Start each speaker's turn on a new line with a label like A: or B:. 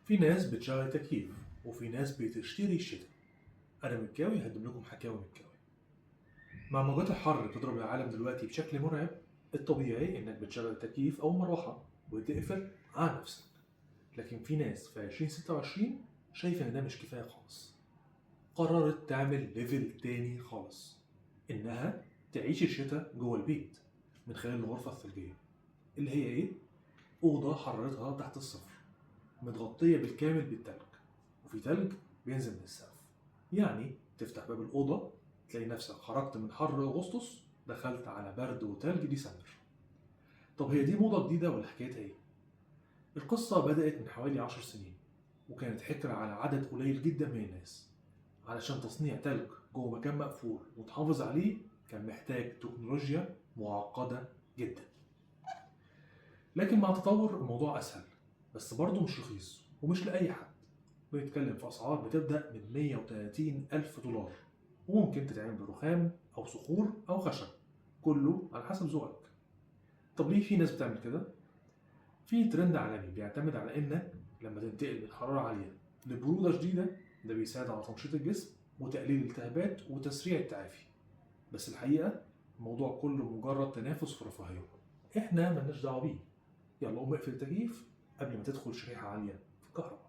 A: في ناس بتشغل تكييف وفي ناس بتشتري الشتاء. أنا مكاوي هقدم لكم حكاوي مكاوي. مع موجات الحر اللي بتضرب العالم دلوقتي بشكل مرعب، الطبيعي إنك بتشغل التكييف أو المروحة وتقفل على نفسك. لكن في ناس في 2026 شايفة إن ده مش كفاية خالص. قررت تعمل ليفل تاني خالص، إنها تعيش الشتاء جوه البيت من خلال الغرفة الثلجية اللي هي إيه؟ أوضة حرارتها تحت الصفر، متغطية بالكامل بالتلج، وفي تلج بينزل من السقف. يعني تفتح باب الأوضة تلاقي نفسك خرجت من حر أغسطس دخلت على برد وتلج ديسمبر. طب هي دي موضة جديدة ولا حكايتها إيه؟ القصة بدأت من حوالي 10 سنين، وكانت حكرة على عدد قليل جدا من الناس. علشان تصنيع تلج جوه مكان مقفول وتحافظ عليه كان محتاج تكنولوجيا معقدة جدا. لكن مع التطور الموضوع أسهل، بس برضه مش رخيص ومش لأي حد. بنتكلم في أسعار بتبدأ من 130 ألف دولار، وممكن تتعمل برخام أو صخور أو خشب، كله على حسب ذوقك. طب ليه في ناس بتعمل كده؟ في ترند عالمي بيعتمد على إنك لما تنتقل من حرارة عالية لبرودة شديدة، ده بيساعد على تنشيط الجسم وتقليل الالتهابات وتسريع التعافي. بس الحقيقة الموضوع كله مجرد تنافس في رفاهية، احنا ملناش دعوة بيه. يلا قوم اقفل التكييف قبل ما تدخل شريحة عالية في الكهرباء.